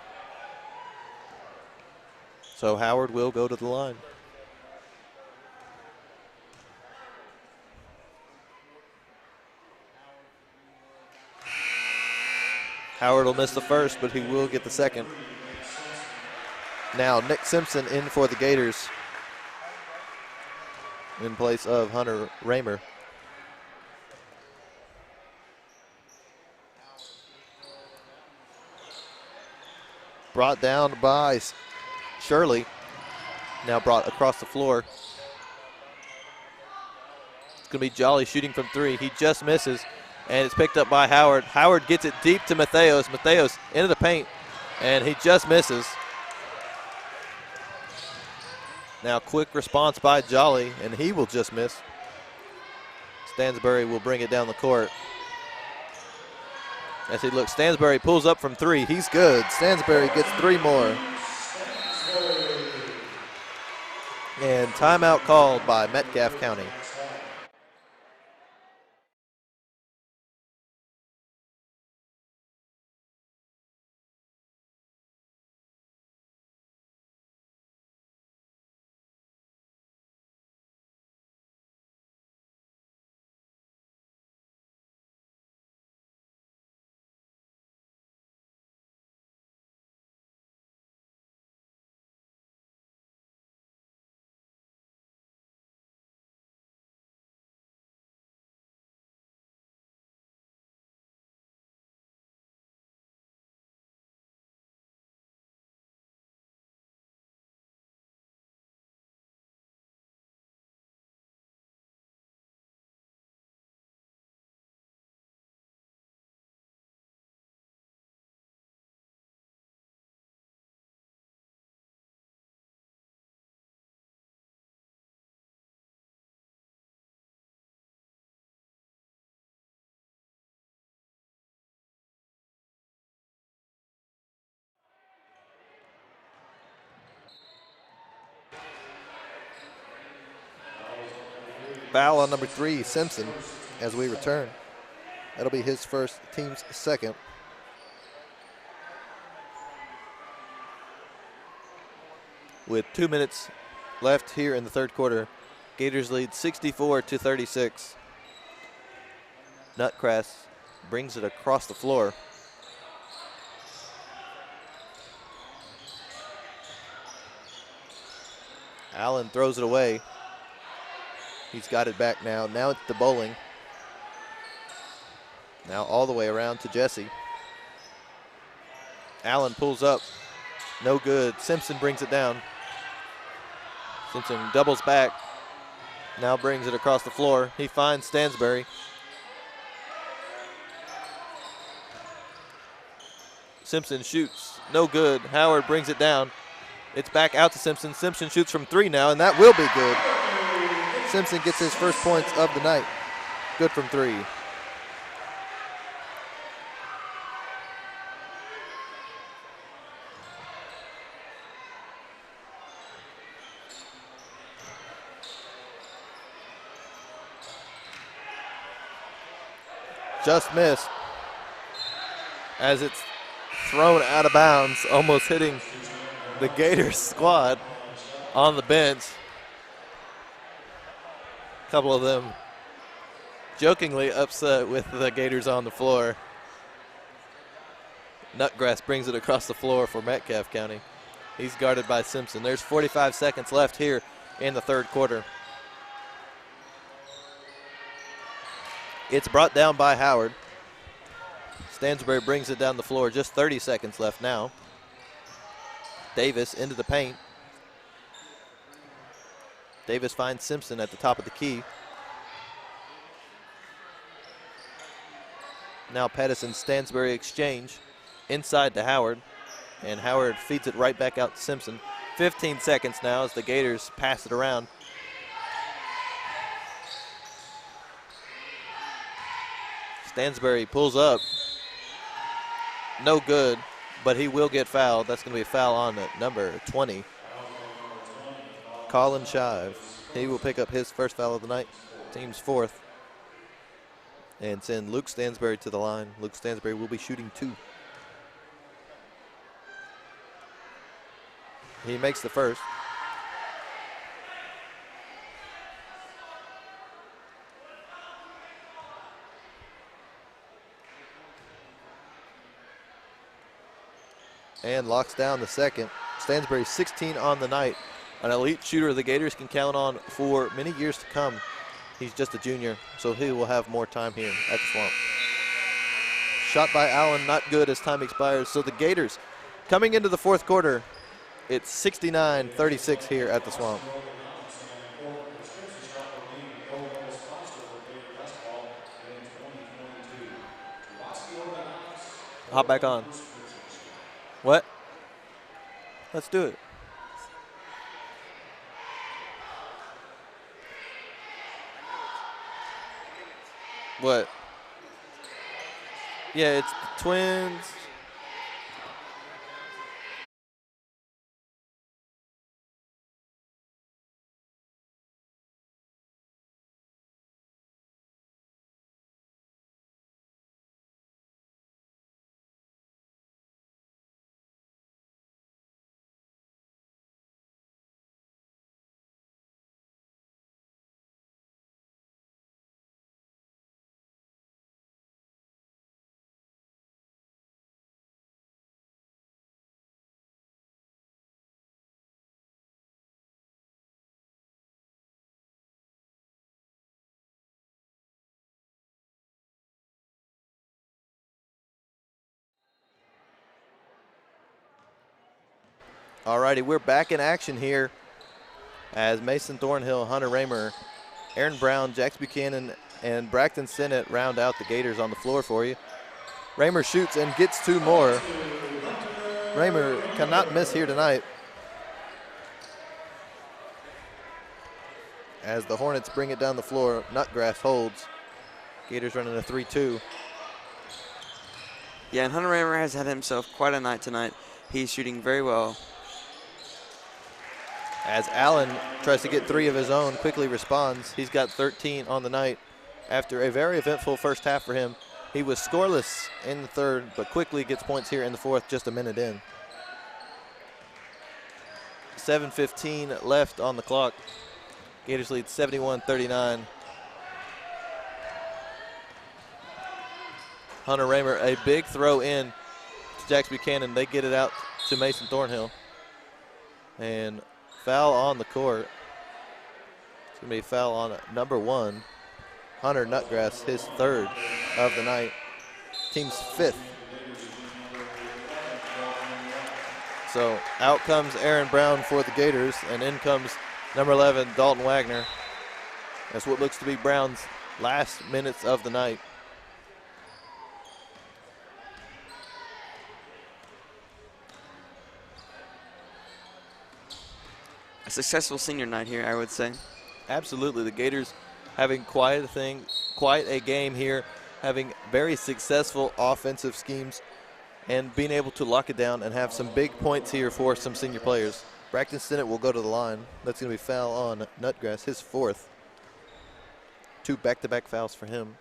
So Howard will go to the line. Howard will miss the first, but he will get the second. Now Nick Simpson in for the Gators in place of Hunter Raymer. Brought down by Shirley. Now brought across the floor. It's going to be Jolly shooting from 3. He just misses, and it's picked up by Howard. Howard gets it deep to Mateos. Mateos into the paint, and he just misses. Now quick response by Jolly, and he will just miss. Stansbury will bring it down the court. As he looks, Stansbury pulls up from 3. He's good. Stansbury gets 3 more. And timeout called by Metcalfe County. Foul on number 3, Simpson, as we return. That'll be his first, team's 2nd. with 2 minutes left here in the third quarter. Gators lead 64-36. Nutgrass brings it across the floor. Allen throws it away. He's got it back now. Now it's to Bowling. Now all the way around to Jesse. Allen pulls up. No good. Simpson brings it down. Simpson doubles back. Now brings it across the floor. He finds Stansbury. Simpson shoots. No good. Howard brings it down. It's back out to Simpson. Simpson shoots from 3 now, and that will be good. Simpson gets his first points of the night. Good from 3. Just missed as it's thrown out of bounds, almost hitting the Gators squad on the bench. A couple of them jokingly upset with the Gators on the floor. Nutgrass brings it across the floor for Metcalfe County. He's guarded by Simpson. There's 45 seconds left here in the third quarter. It's brought down by Howard. Stansbury brings it down the floor. Just 30 seconds left now. Davis into the paint. Davis finds Simpson at the top of the key. Now Pettis and Stansbury exchange inside to Howard. And Howard feeds it right back out to Simpson. 15 seconds now as the Gators pass it around. Stansbury pulls up. No good, but he will get fouled. That's going to be a foul on number 20. Colin Shive. He will pick up his first foul of the night, team's 4th, and send Luke Stansbury to the line. Luke Stansbury will be shooting 2. He makes the first. And locks down the second. Stansbury 16 on the night. An elite shooter the Gators can count on for many years to come. He's just a junior, so he will have more time here at the Swamp. Shot by Allen, not good as time expires. So the Gators coming into the fourth quarter, it's 69-36 here at the Swamp. Hop back on. What? Let's do it. What? Yeah, it's the Twins. All righty, we're back in action here as Mason Thornhill, Hunter Raymer, Aaron Brown, Jax Buchanan, and Braxton Sinnott round out the Gators on the floor for you. Raymer shoots and gets 2 more. Raymer cannot miss here tonight as the Hornets bring it down the floor. Nutgrass holds. Gators running a 3-2.
Yeah, and Hunter Raymer has had himself quite a night tonight. He's shooting very well.
As Allen tries to get 3 of his own, quickly responds. He's got 13 on the night after a very eventful first half for him. He was scoreless in the third, but quickly gets points here in the fourth, just a minute in. 7:15 left on the clock. Gators lead 71-39. Hunter Raymer, a big throw in to Jax Buchanan. They get it out to Mason Thornhill. And foul on the court. It's going to be a foul on number 1, Hunter Nutgrass, his 3rd of the night. Team's 5th. So out comes Aaron Brown for the Gators, and in comes number 11, Dalton Wagner. That's what looks to be Brown's last minutes of the night.
A successful senior night here, I would say.
Absolutely. The Gators having quite a game here, having very successful offensive schemes and being able to lock it down and have some big points here for some senior players. Braxton Stinnett will go to the line. That's going to be foul on Nutgrass, his 4th. 2 back-to-back fouls for him,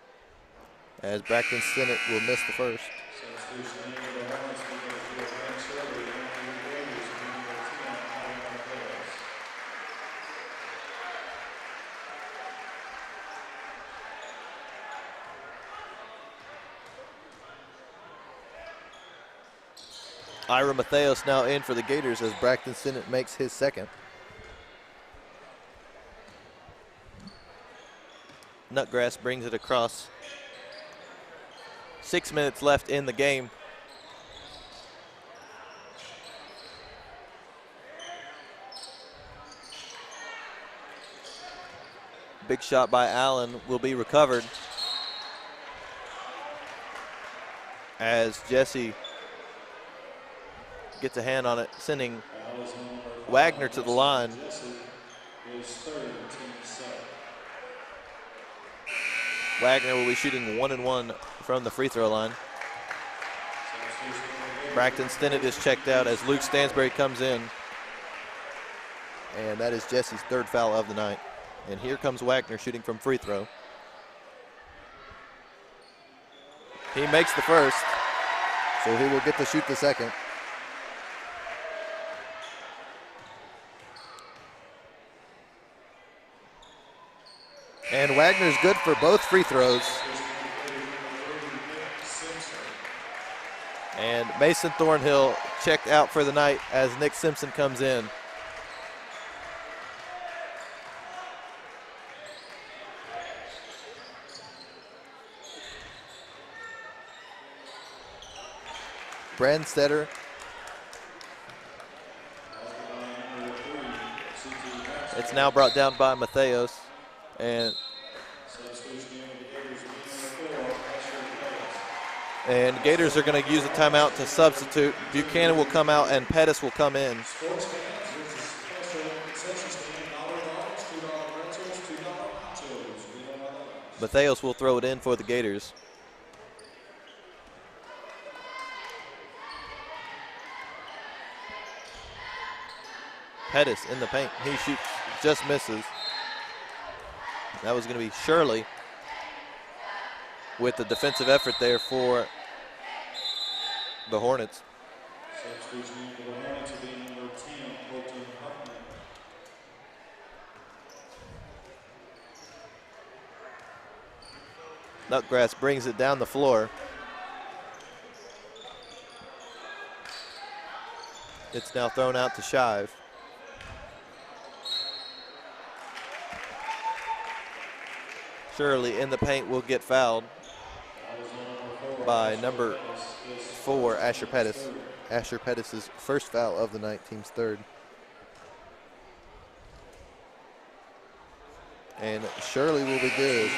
as Braxton Stinnett will miss the first. Ira Matheos now in for the Gators as Braxton Stinnett makes his 2nd. Nutgrass brings it across. 6 minutes left in the game. Big shot by Allen will be recovered as Jesse gets a hand on it, sending Wagner to the line. Wagner will be shooting 1-1 from the free throw line. Braxton Stinnett is checked out as Luke Stansberry comes in. And that is Jesse's 3rd foul of the night. And here comes Wagner shooting from free throw. He makes the first, so he will get to shoot the 2nd. And Wagner's good for both free throws. And Mason Thornhill checked out for the night as Nick Simpson comes in. Brandstetter. It's now brought down by Matheos. And Gators are going to use a timeout to substitute. Buchanan will come out and Pettis will come in. Matheos will throw it in for the Gators. Pettis in the paint. He shoots, just misses. That was going to be Shirley with the defensive effort there for the Hornets. Nutgrass brings it down the floor. It's now thrown out to Shive. Shirley in the paint will get fouled by number 4, Asher Pettis. Asher Pettis' first foul of the night, team's 3rd. And Shirley will be good.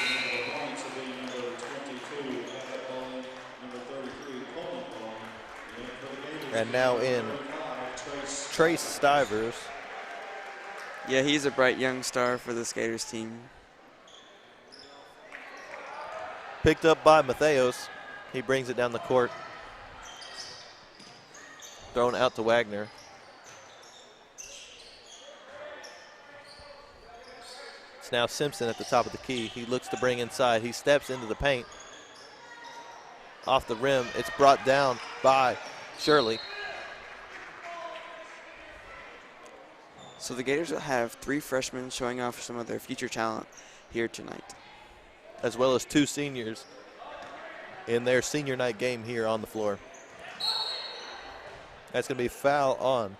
And now in Trace Stivers.
Yeah, he's a bright young star for the Gators team.
Picked up by Matheos. He brings it down the court. Thrown out to Wagner. It's now Simpson at the top of the key. He looks to bring inside. He steps into the paint. Off the rim. It's brought down by Shirley.
So the Gators will have 3 freshmen showing off some of their future talent here tonight,
as well as 2 seniors in their senior night game here on the floor. That's going to be foul on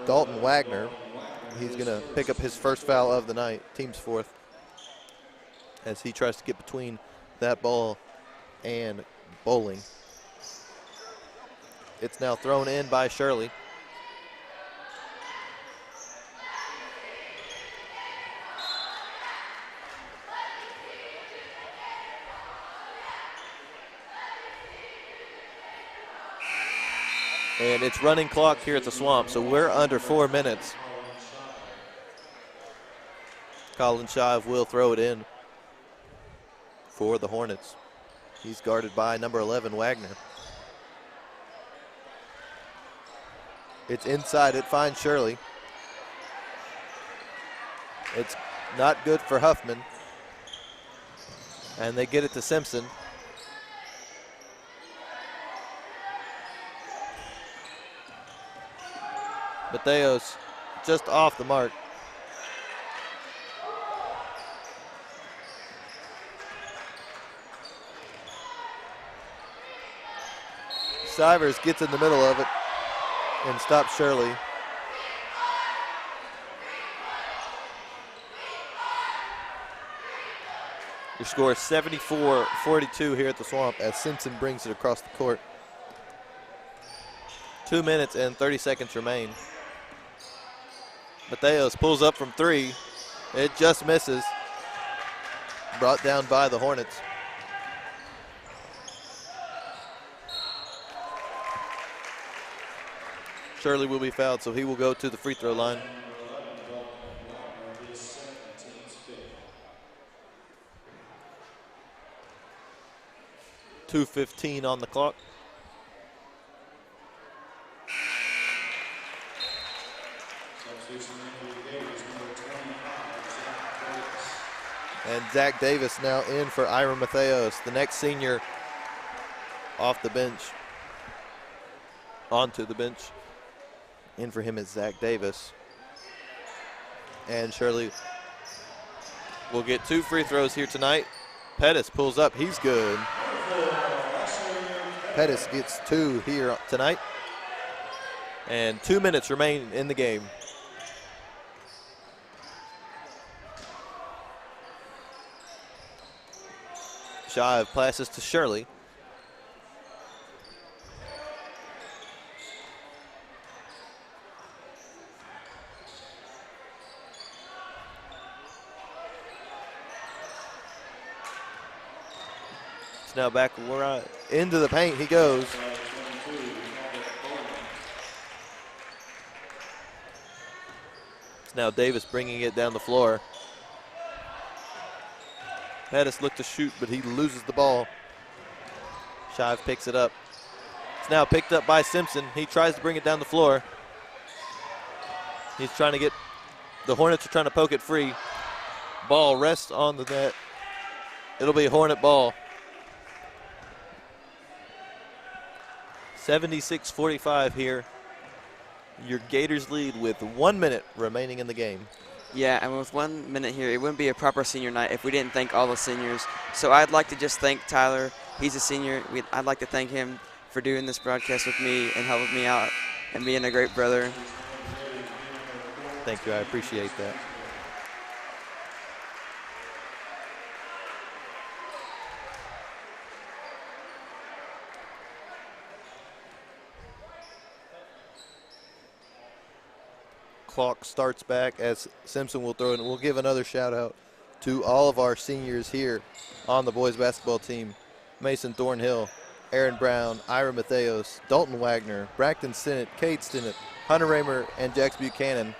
Dalton Wagner. He's going to pick up his first foul of the night, team's 4th, as he tries to get between that ball and Bowling. It's now thrown in by Shirley. And it's running clock here at the Swamp, so we're under 4 minutes. Colin Shive will throw it in for the Hornets. He's guarded by number 11, Wagner. It's inside, it finds Shirley. It's not good for Huffman. And they get it to Simpson. Mateos just off the mark. Sivers gets in the middle of it and stops Shirley. Your score is 74-42 here at the Swamp as Simpson brings it across the court. 2 minutes and 30 seconds remain. Mateos pulls up from 3. It just misses. Brought down by the Hornets. Shirley will be fouled, so he will go to the free throw line. .2:15 on the clock. And Zach Davis now in for Ira Mateos, the next senior off the bench, onto the bench. In for him is Zach Davis. And Shirley will get 2 free throws here tonight. Pettis pulls up, he's good. Pettis gets 2 here tonight. And 2 minutes remain in the game. Shive passes to Shirley. It's now back right into the paint he goes. It's now Davis bringing it down the floor. Pettis looked to shoot, but he loses the ball. Shive picks it up. It's now picked up by Simpson. He tries to bring it down the floor. He's trying to get, the Hornets are trying to poke it free. Ball rests on the net. It'll be a Hornet ball. 76-45 here. Your Gators lead with 1 minute remaining in the game.
Yeah, and with 1 minute here, it wouldn't be a proper senior night if we didn't thank all the seniors. So I'd like to just thank Tyler. He's a senior. I'd like to thank him for doing this broadcast with me and helping me out and being a great brother.
Thank you, I appreciate that. Clock starts back as Simpson will throw it, and we'll give another shout out to all of our seniors here on the boys basketball team. Mason Thornhill, Aaron Brown, Ira Mateos, Dalton Wagner, Braxton Stinnett, Kate Stinnett, Hunter Raymer, and Jax Buchanan.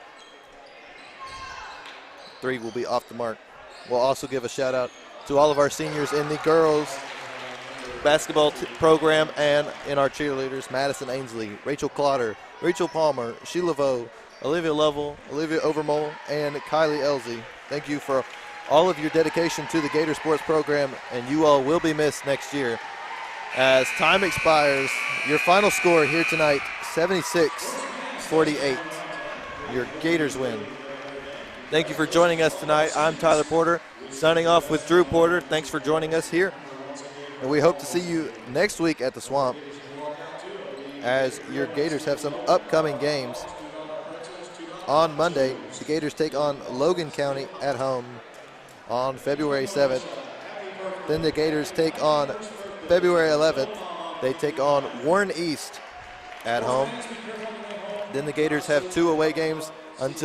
3 will be off the mark. We'll also give a shout out to all of our seniors in the girls basketball program and in our cheerleaders, Madison Ainsley, Rachel Clotter, Rachel Palmer, Sheila Vo, Olivia Lovell, Olivia Overmole, and Kylie Elsie. Thank you for all of your dedication to the Gator Sports program, and you all will be missed next year. As time expires, your final score here tonight, 76-48. your Gators win. Thank you for joining us tonight. I'm Tyler Porter, signing off with Drew Porter. Thanks for joining us here. And we hope to see you next week at the Swamp as your Gators have some upcoming games. On Monday, the Gators take on Logan County at home on February 7th. Then the Gators take on February 11th. They take on Warren East at home. Then the Gators have 2 away games until